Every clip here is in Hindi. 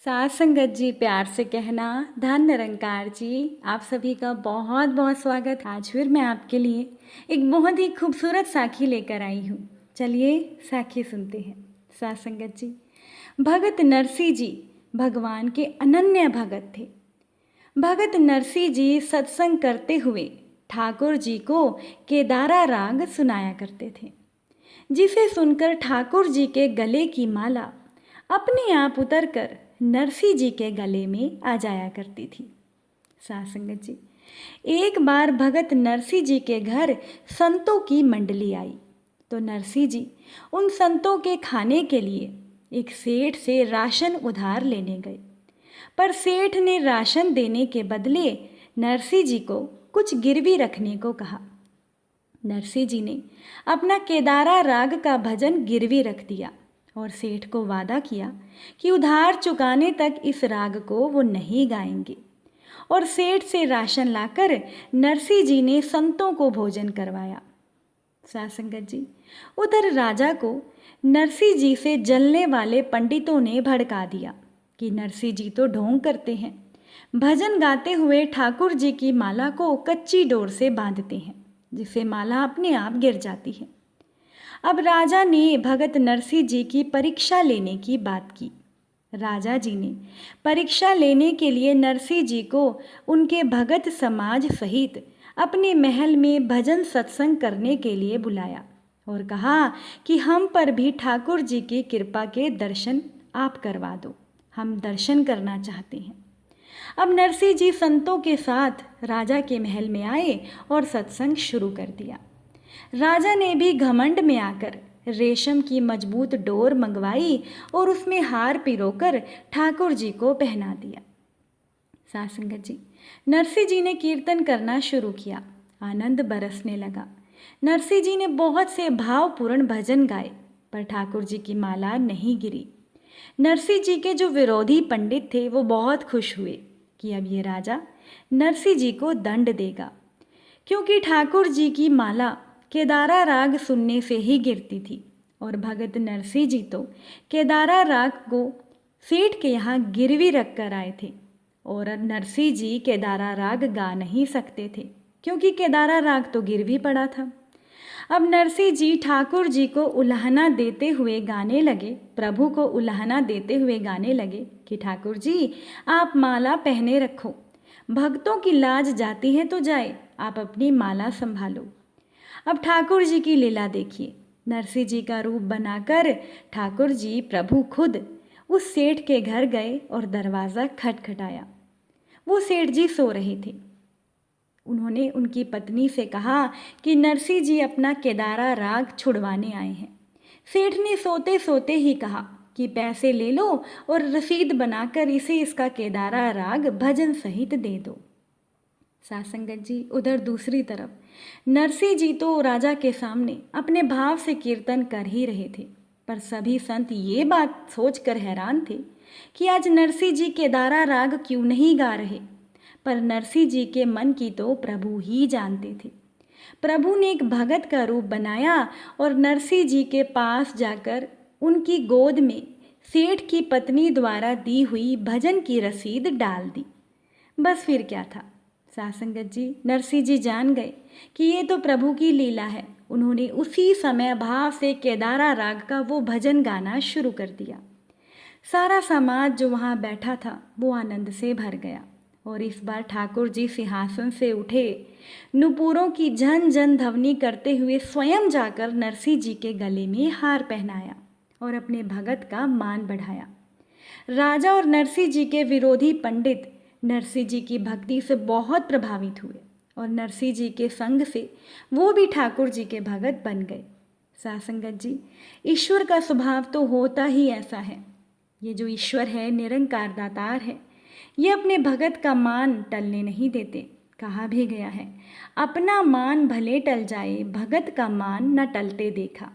साथ संगत जी, प्यार से कहना धन निरंकार जी। आप सभी का बहुत बहुत स्वागत। आज फिर मैं आपके लिए एक बहुत ही खूबसूरत साखी लेकर आई हूँ। चलिए साखी सुनते हैं। साथ संगत जी, भगत नरसिंह जी भगवान के अनन्य भगत थे। भगत नरसिंह जी सत्संग करते हुए ठाकुर जी को केदारा राग सुनाया करते थे, जिसे सुनकर ठाकुर जी के गले की माला अपने आप उतरकर नरसिंह जी के गले में आ जाया करती थी। साथ संगत जी, एक बार भगत नरसिंह जी के घर संतों की मंडली आई तो नरसिंह जी उन संतों के खाने के लिए एक सेठ से राशन उधार लेने गए। पर सेठ ने राशन देने के बदले नरसिंह जी को कुछ गिरवी रखने को कहा। नरसिंह जी ने अपना केदारा राग का भजन गिरवी रख दिया और सेठ को वादा किया कि उधार चुकाने तक इस राग को वो नहीं गाएंगे। और सेठ से राशन लाकर नरसिंह जी ने संतों को भोजन करवाया। साथ संगत जी, उधर राजा को नरसिंह जी से जलने वाले पंडितों ने भड़का दिया कि नरसिंह जी तो ढोंग करते हैं, भजन गाते हुए ठाकुर जी की माला को कच्ची डोर से बांधते हैं, जिससे माला अपने आप गिर जाती है। अब राजा ने भगत नरसिंह जी की परीक्षा लेने की बात की। राजा जी ने परीक्षा लेने के लिए नरसिंह जी को उनके भगत समाज सहित अपने महल में भजन सत्संग करने के लिए बुलाया और कहा कि हम पर भी ठाकुर जी की कृपा के दर्शन आप करवा दो, हम दर्शन करना चाहते हैं। अब नरसिंह जी संतों के साथ राजा के महल में आए और सत्संग शुरू कर दिया। राजा ने भी घमंड में आकर रेशम की मजबूत डोर मंगवाई और उसमें हार पिरोकर ठाकुर जी को पहना दिया। साथ संगत जी, नरसिंह जी ने कीर्तन करना शुरू किया। आनंद बरसने लगा। नरसिंह जी ने बहुत से भावपूर्ण भजन गाए, पर ठाकुर जी की माला नहीं गिरी। नरसिंह जी के जो विरोधी पंडित थे वो बहुत खुश हुए कि अब ये राजा नरसिंह जी को दंड देगा, क्योंकि ठाकुर जी की माला केदारा राग सुनने से ही गिरती थी और भगत नरसिंह जी तो केदारा राग को सेठ के यहाँ गिरवी रख कर आए थे और नरसिंह जी केदारा राग गा नहीं सकते थे, क्योंकि केदारा राग तो गिरवी पड़ा था। अब नरसिंह जी ठाकुर जी को उल्हाना देते हुए गाने लगे, प्रभु को उल्हाना देते हुए गाने लगे कि ठाकुर जी आप माला पहने रखो, भक्तों की लाज जाती है तो जाए, आप अपनी माला संभालो। अब ठाकुर जी की लीला देखिए। नरसिंह जी का रूप बनाकर ठाकुर जी प्रभु खुद उस सेठ के घर गए और दरवाज़ा खटखटाया। वो सेठ जी सो रहे थे। उन्होंने उनकी पत्नी से कहा कि नरसिंह जी अपना केदारा राग छुड़वाने आए हैं। सेठ ने सोते सोते ही कहा कि पैसे ले लो और रसीद बनाकर इसे इसका केदारा राग भजन सहित दे दो। साथ संगत जी, उधर दूसरी तरफ नरसिंह जी तो राजा के सामने अपने भाव से कीर्तन कर ही रहे थे, पर सभी संत ये बात सोचकर हैरान थे कि आज नरसिंह जी केदारा राग क्यों नहीं गा रहे। पर नरसिंह जी के मन की तो प्रभु ही जानते थे। प्रभु ने एक भगत का रूप बनाया और नरसिंह जी के पास जाकर उनकी गोद में सेठ की पत्नी द्वारा दी हुई भजन की रसीद डाल दी। बस फिर क्या था। साथ संगत जी, नरसिंह जी जान गए कि ये तो प्रभु की लीला है। उन्होंने उसी समय भाव से केदारा राग का वो भजन गाना शुरू कर दिया। सारा समाज जो वहाँ बैठा था वो आनंद से भर गया और इस बार ठाकुर जी सिंहासन से उठे, नुपुरों की झन झन ध्वनि करते हुए स्वयं जाकर नरसिंह जी के गले में हार पहनाया और अपने भगत का मान बढ़ाया। राजा और नरसिंह जी के विरोधी पंडित नरसिंह जी की भक्ति से बहुत प्रभावित हुए और नरसिंह जी के संग से वो भी ठाकुर जी के भगत बन गए। साथ संगत जी, ईश्वर का स्वभाव तो होता ही ऐसा है। ये जो ईश्वर है निरंकार दातार है, ये अपने भगत का मान टलने नहीं देते। कहा भी गया है, अपना मान भले टल जाए, भगत का मान न टलते देखा।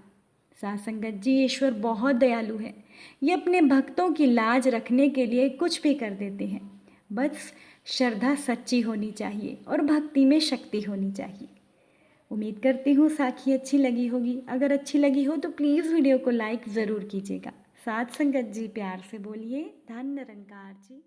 साथ संगत जी, ईश्वर बहुत दयालु है। ये अपने भक्तों की लाज रखने के लिए कुछ भी कर देते हैं। बस श्रद्धा सच्ची होनी चाहिए और भक्ति में शक्ति होनी चाहिए। उम्मीद करती हूँ साखी अच्छी लगी होगी। अगर अच्छी लगी हो तो प्लीज़ वीडियो को लाइक ज़रूर कीजिएगा। साथ संगत जी प्यार से बोलिए धन निरंकार जी।